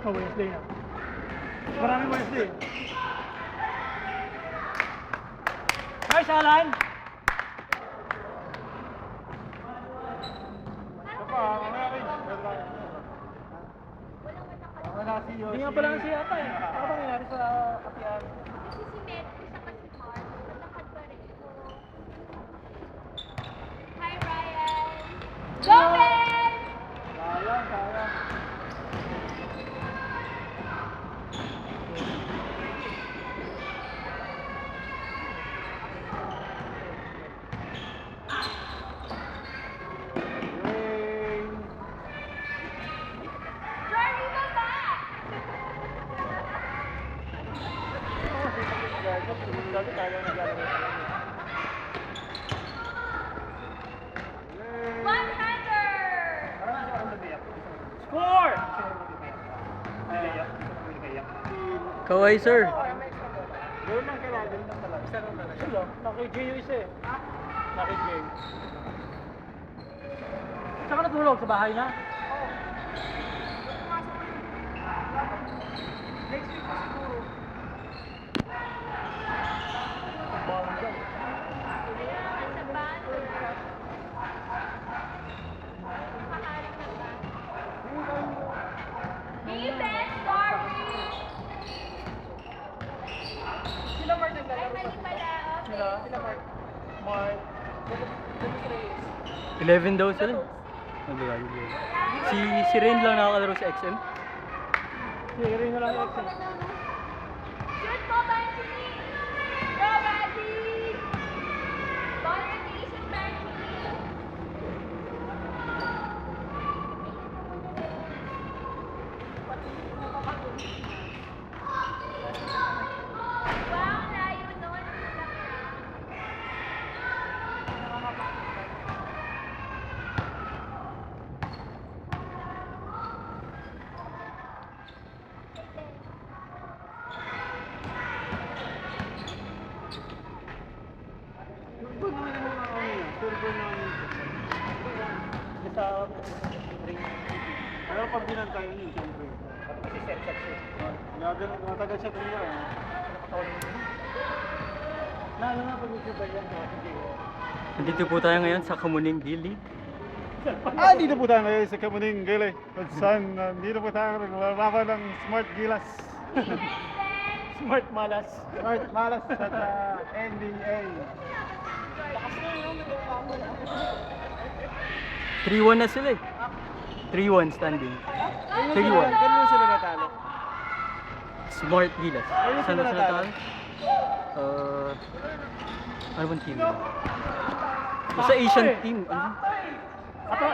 Oh, Wednesday na. Maraming Wednesday. Nice, Alan! Hindi nga pala siya ata eh. Ano ba nangyari sa Atian? Kasi si Metro sa kasi Mark, naglakad pa rin ko. Hi Ryan! Go Ben! Sayang. Johnny, baba! Score! Kaway, sir. Gawin lang kailangan lang talaga. Isa lang talaga. Sila, naki-J yung isa eh. Naki-J. Saan ka natulog? Sa bahay na? Oo. Next week pa siguro. Bawang dyan. Sa banner. Makaharing na ba? Defense, sorry! Sila Mark naglalaro Ay, mali pala. Sila Mark. Mark. 11 daw sila. Si Rain lang nakakalaro sa XM. Sige na lang exit. Shoot mo, Banshee! Go, Banshee! Ball rotation, Banshee! Wow, layo nun. Sa ring. Pero pag binantay yun, siyempre. Kasi set siya. Matagal siya rin yan. Lalo na pag ba yan, Nandito po tayo ngayon sa Kamuning Gili. Dito po tayo ngayon sa Kamuning Gili. Kung saan, dito po tayo naglalaban ng Smart Gilas. Smart malas. Smart Malas sa NBA. 3-1 na sila eh. 3-1 standing. 3-1. Ganun sila natalo. Smart Gilas. Ayun Saan sila na sila natalo. talo? Ano bang team? Sa Asian team. Ano? Ato,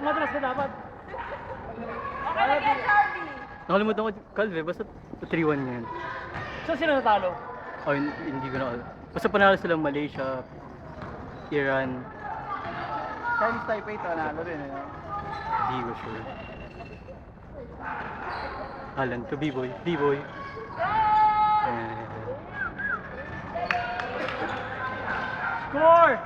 matras na dapat. Nakalimutan ko, Calve, basta 3-1 ngayon. Saan sila natalo? Oh, hindi ko na alam. Basta panalo sila Malaysia, Iran, Chinese Taipei nanalo rin. hindi ko sure. Alan to B-boy, B-boy. Score!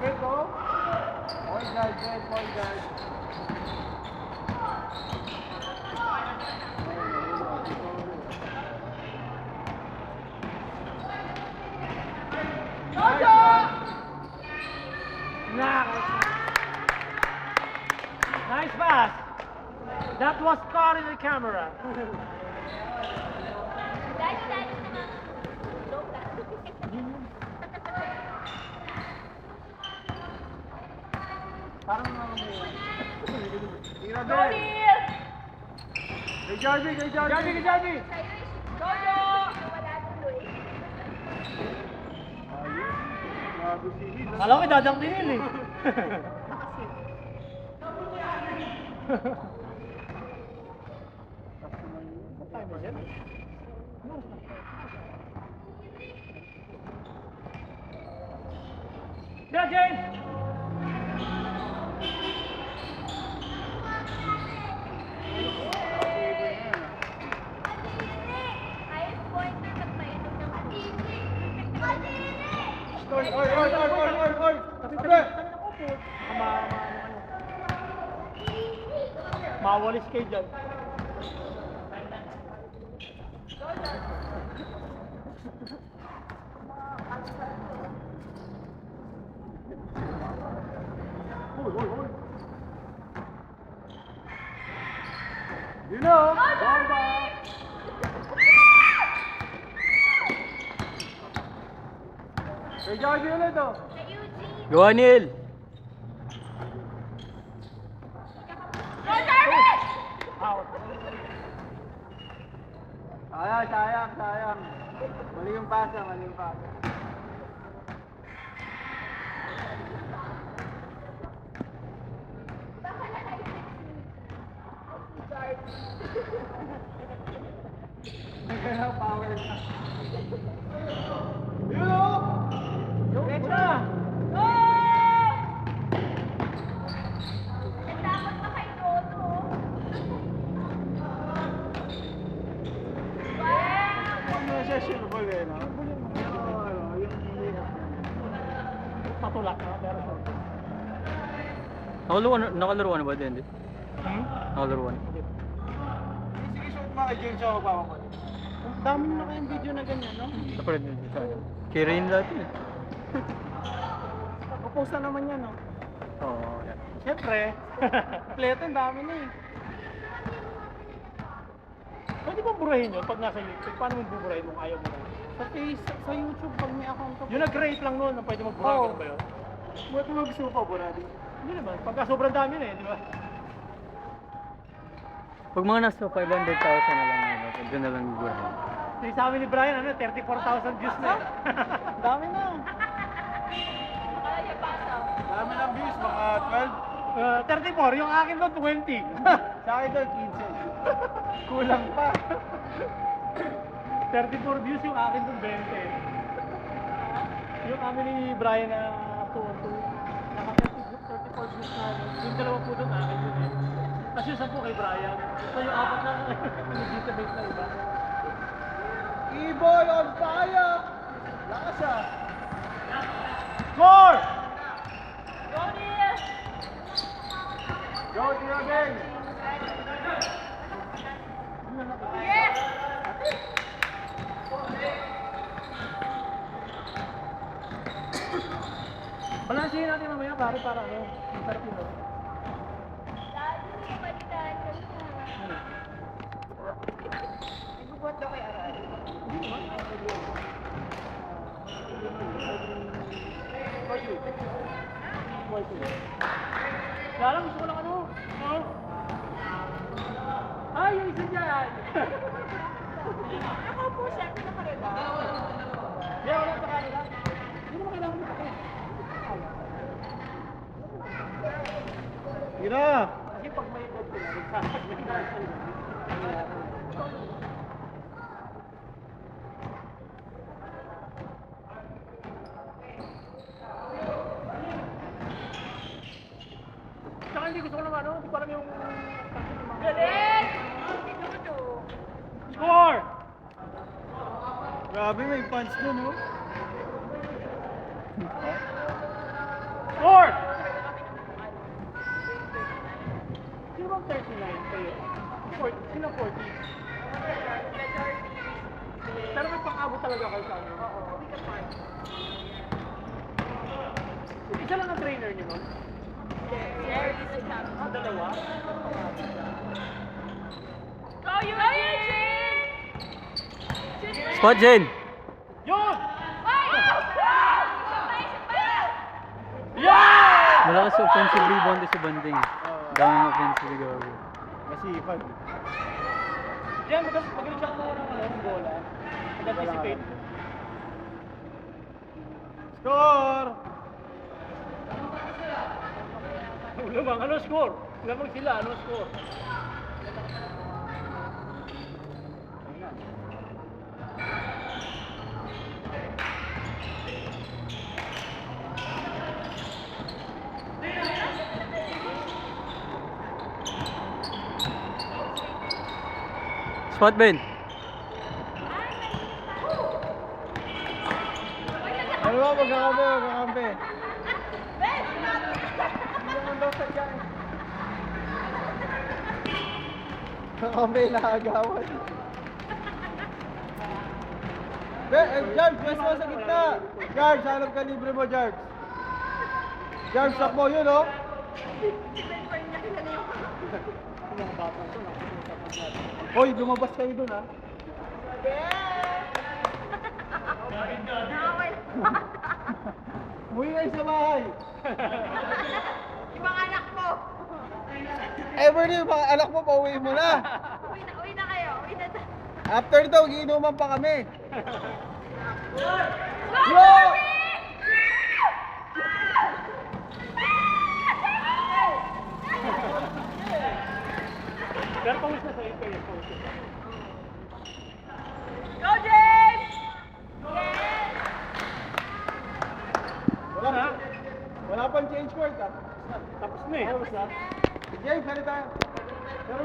Good go. Point guard, good point guard. Nice pass. That was caught in the camera. Daddy naman. Joke lang. Parang naman yun. Tira Go, din. Neil! Kay Jarvie, kay Jarvie. Jarvie, Jarvie! Sa'yo yung shoot. Jojo! Wala tuloy. Grabe si Hill. Alam ko, dadang din yun eh. Yeah, James! Highest pointer pag mainom ng Oy, oy, oy, oy. Mawalis kayo dyan. Yun o! Bomba! Kay Jogi ulit o! Sa Eugene. Go, Anil! Go, Jarvis! Out. Sayang. Mali yung pasa. Kaya power na. Yun o! Yung na! Nagtakot pa kay Toto. Wow! Ano siya silbol eh, no? Pero yung patulak na, pero Nakalaruan na ba din? Nakalaruan. sige, shoot mga kay James ako papapot. Ang dami na kayong video na ganyan, no? Sa pa rin sa ano. Kay Rain dati eh. Post na naman yan, no? Oo, yan. Siyempre, kompleto, ang dami na eh. Pwede bang burahin yun pag nasa YouTube? Paano mo buburahin kung ayaw mo na? Sa YouTube, pag may account ka. Yung nag-rate lang noon, pwede magbura, ganun ba yun? Buhat mo gusto mo pa burado? Hindi naman, pagka sobrang dami na eh, di ba? Pag mga nasa 500,000 na lang yun, doon na lang gugurahin. Yung sa amin ni Brian, 34,000 views na eh. Dami na. Kaya pasa. Dami ng views, mga 12. 34, yung akin doon 20. Sa akin doon 15. Kulang pa. 34 views yung akin doon 20. Yung amin ni Brian na 2 naka 34 views na yung dalawa po doon akin yun eh. Tapos yung 10 kay Brian. So yung 4 na nag-database na iba. E-boy on fire! Lakas ah! Score! Go, Neil! Go, Tirabeng! Yes! Balansihin natin mamaya pare para ano, sarap yun. Lalo yung palitan. Ibubuhat daw kay Aral. Kaya lang, gusto ko lang ano. Ay, yung isa dyan! Nakaupo siya, pinakarela. Hindi, wala sa kanila. Hindi naman kailangan mo pa. Sige na! Kasi pag may edad ko na, nagsasagdan. Tsaka hindi gusto ko naman, ano, hindi ko alam yung... Galing! Pinuto. Score! Grabe, may punch dun, oh. Score! Sino bang 39 kayo? 40, sino 40? Pero may pang-abot talaga kayo sa ano? Oo. Isa lang ang trainer niyo, no? Ah, dalawa? Go, Eugene! Spot, Jen! Yun! Ay! Sabay! Yeah! Malakas sa offensive rebound si Banding. Daming offensive gawin. Masipag. Diyan, magaling siya kumuha ng ano, bola. Nag-anticipate. Score! Lamang, ano score? Lamang sila, ano score? Spot, Ben! Ano ba, magkakampi. Hindi naman daw sa dyan. kami nakagawan. Jarge, pwesto mo sa gitna. Jarge, hanap ka libre mo, Jarge. Jarge, takbo yun, oh. Hoy, lumabas kayo dun, ha? Umuwi kayo sa bahay. Ibang anak mo. Everly, mga anak mo, pauwi mo na. Uwi na kayo. Uwi na. After ito, giinuman pa kami. Go! Pero pawis na sa'yo kayo. Pawis na. Go, James! Yes! Wala pang change court, ha? Tapos na eh. James, halita. Pero